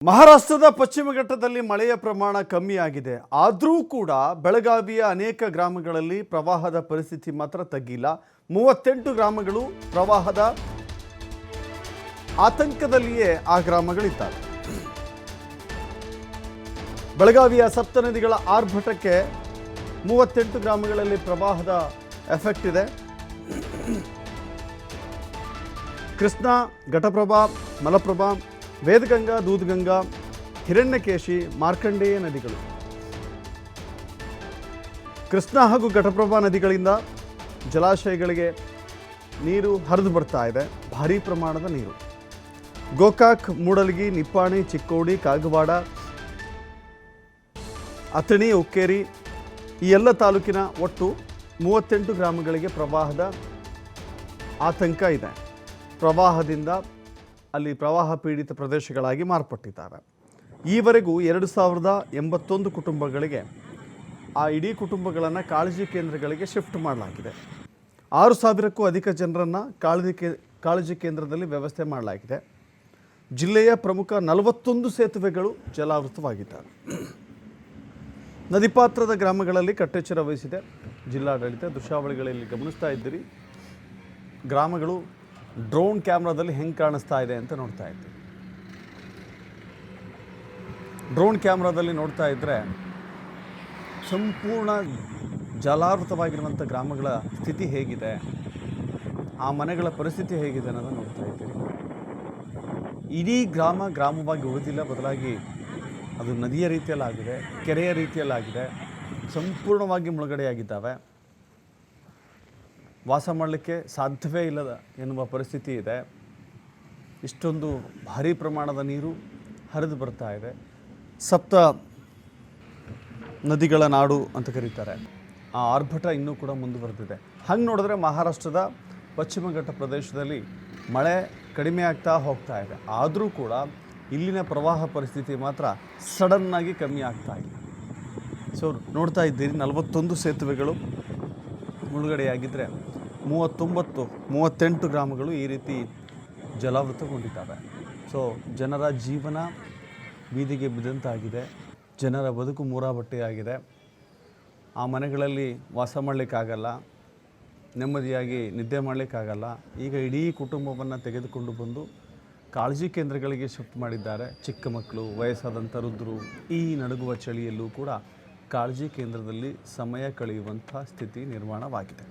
ಮಹಾರಾಷ್ಟ್ರದ ಪಶ್ಚಿಮ ಘಟ್ಟದಲ್ಲಿ ಮಳೆಯ ಪ್ರಮಾಣ ಕಮ್ಮಿಯಾಗಿದೆ. ಆದರೂ ಕೂಡ ಬೆಳಗಾವಿಯ ಅನೇಕ ಗ್ರಾಮಗಳಲ್ಲಿ ಪ್ರವಾಹದ ಪರಿಸ್ಥಿತಿ ಮಾತ್ರ ತಗ್ಗಿಲ್ಲ. 38 ಗ್ರಾಮಗಳು ಪ್ರವಾಹದ ಆತಂಕದಲ್ಲಿಯೇ ಆ ಗ್ರಾಮಗಳಿದ್ದಾವೆ. ಬೆಳಗಾವಿಯ ಸಪ್ತ ನದಿಗಳ ಆರ್ಭಟಕ್ಕೆ 38 ಗ್ರಾಮಗಳಲ್ಲಿ ಪ್ರವಾಹದ ಎಫೆಕ್ಟ್ ಇದೆ. ಕೃಷ್ಣಾ, ಘಟಪ್ರಭಾ, ಮಲಪ್ರಭಾ, ವೇದಗಂಗಾ, ದೂದ್ಗಂಗಾ, ಹಿರಣ್ಯಕೇಶಿ, ಮಾರ್ಕಂಡೇಯ ನದಿಗಳು. ಕೃಷ್ಣಾ ಹಾಗೂ ಘಟಪ್ರಭಾ ನದಿಗಳಿಂದ ಜಲಾಶಯಗಳಿಗೆ ನೀರು ಹರಿದು ಬರ್ತಾ ಇದೆ. ಭಾರೀ ಪ್ರಮಾಣದ ನೀರು ಗೋಕಾಕ್, ಮೂಡಲಗಿ, ನಿಪ್ಪಾಣಿ, ಚಿಕ್ಕೋಡಿ, ಕಾಗವಾಡ, ಅಥಣಿ, ಹುಕ್ಕೇರಿ ಈ ಎಲ್ಲ ತಾಲೂಕಿನ ಒಟ್ಟು 38 ಗ್ರಾಮಗಳಿಗೆ ಪ್ರವಾಹದ ಆತಂಕ ಇದೆ. ಪ್ರವಾಹದಿಂದ ಅಲ್ಲಿ ಪ್ರವಾಹ ಪೀಡಿತ ಪ್ರದೇಶಗಳಾಗಿ ಮಾರ್ಪಟ್ಟಿದ್ದಾವೆ. ಈವರೆಗೂ 2081 ಕುಟುಂಬಗಳಿಗೆ ಆ ಇಡೀ ಕುಟುಂಬಗಳನ್ನು ಕಾಳಜಿ ಕೇಂದ್ರಗಳಿಗೆ ಶಿಫ್ಟ್ ಮಾಡಲಾಗಿದೆ. 6000ಕ್ಕೂ ಅಧಿಕ ಜನರನ್ನು ಕಾಳಜಿ ಕೇಂದ್ರದಲ್ಲಿ ವ್ಯವಸ್ಥೆ ಮಾಡಲಾಗಿದೆ. ಜಿಲ್ಲೆಯ ಪ್ರಮುಖ 41 ಸೇತುವೆಗಳು ಜಲಾವೃತವಾಗಿದ್ದಾವೆ. ನದಿ ಪಾತ್ರದ ಗ್ರಾಮಗಳಲ್ಲಿ ಕಟ್ಟೆಚ್ಚರ ವಹಿಸಿದೆ ಜಿಲ್ಲಾಡಳಿತ. ದೃಶ್ಯಾವಳಿಗಳಲ್ಲಿ ಗಮನಿಸ್ತಾ ಇದ್ದೀರಿ, ಗ್ರಾಮಗಳು ಡ್ರೋನ್ ಕ್ಯಾಮ್ರಾದಲ್ಲಿ ಹೆಂಗೆ ಕಾಣಿಸ್ತಾ ಇದೆ ಅಂತ ನೋಡ್ತಾ ಇದ್ದೀವಿ. ಡ್ರೋನ್ ಕ್ಯಾಮ್ರಾದಲ್ಲಿ ನೋಡ್ತಾ ಇದ್ದರೆ ಸಂಪೂರ್ಣ ಜಲಾವೃತವಾಗಿರುವಂಥ ಗ್ರಾಮಗಳ ಸ್ಥಿತಿ ಹೇಗಿದೆ, ಆ ಮನೆಗಳ ಪರಿಸ್ಥಿತಿ ಹೇಗಿದೆ ಅನ್ನೋದನ್ನು ನೋಡ್ತಾ ಇದ್ದೀರಿ. ಇಡೀ ಗ್ರಾಮವಾಗಿ ಉಳಿದಿಲ್ಲ, ಬದಲಾಗಿ ಅದು ನದಿಯ ರೀತಿಯಲ್ಲಾಗಿದೆ, ಕೆರೆಯ ರೀತಿಯಲ್ಲಾಗಿದೆ, ಸಂಪೂರ್ಣವಾಗಿ ಮುಳುಗಡೆಯಾಗಿದ್ದಾವೆ. ವಾಸ ಮಾಡಲಿಕ್ಕೆ ಸಾಧ್ಯವೇ ಇಲ್ಲದ ಎನ್ನುವ ಪರಿಸ್ಥಿತಿ ಇದೆ. ಇಷ್ಟೊಂದು ಭಾರೀ ಪ್ರಮಾಣದ ನೀರು ಹರಿದು ಬರ್ತಾ ಇದೆ. ಸಪ್ತ ನದಿಗಳ ನಾಡು ಅಂತ ಕರೀತಾರೆ. ಆ ಆರ್ಭಟ ಇನ್ನೂ ಕೂಡ ಮುಂದುವರೆದಿದೆ. ಹಂಗೆ ನೋಡಿದ್ರೆ ಮಹಾರಾಷ್ಟ್ರದ ಪಶ್ಚಿಮ ಘಟ್ಟ ಪ್ರದೇಶದಲ್ಲಿ ಮಳೆ ಕಡಿಮೆ ಆಗ್ತಾ ಹೋಗ್ತಾ ಇದೆ. ಆದರೂ ಕೂಡ ಇಲ್ಲಿನ ಪ್ರವಾಹ ಪರಿಸ್ಥಿತಿ ಮಾತ್ರ ಸಡನ್ನಾಗಿ ಕಮ್ಮಿ ಆಗ್ತಾ ಇಲ್ಲ. ಸೊ ನೋಡ್ತಾ ಇದ್ದೀರಿ, 41 ಸೇತುವೆಗಳು ಮುಳುಗಡೆಯಾಗಿದ್ದರೆ 38 ಗ್ರಾಮಗಳು ಈ ರೀತಿ ಜಲಾವೃತಗೊಂಡಿದ್ದಾವೆ. ಸೊ ಜನರ ಜೀವನ ಬೀದಿಗೆ ಬಿದ್ದಂತಾಗಿದೆ. ಜನರ ಬದುಕು ಮೂರಾಬಟ್ಟೆಯಾಗಿದೆ. ಆ ಮನೆಗಳಲ್ಲಿ ವಾಸ ಮಾಡಲಿಕ್ಕಾಗಲ್ಲ, ನೆಮ್ಮದಿಯಾಗಿ ನಿದ್ದೆ ಮಾಡಲಿಕ್ಕಾಗಲ್ಲ. ಈಗ ಇಡೀ ಕುಟುಂಬವನ್ನು ತೆಗೆದುಕೊಂಡು ಬಂದು ಕಾಳಜಿ ಕೇಂದ್ರಗಳಿಗೆ ಶಿಫ್ಟ್ ಮಾಡಿದ್ದಾರೆ. ಚಿಕ್ಕ ಮಕ್ಕಳು, ವಯಸ್ಸಾದಂಥ ವೃದ್ಧರು ಈ ನಡುಗುವ ಚಳಿಯಲ್ಲೂ ಕೂಡ ಕಾಳಜಿ ಕೇಂದ್ರದಲ್ಲಿ ಸಮಯ ಕಳೆಯುವಂಥ ಸ್ಥಿತಿ ನಿರ್ಮಾಣವಾಗಿದೆ.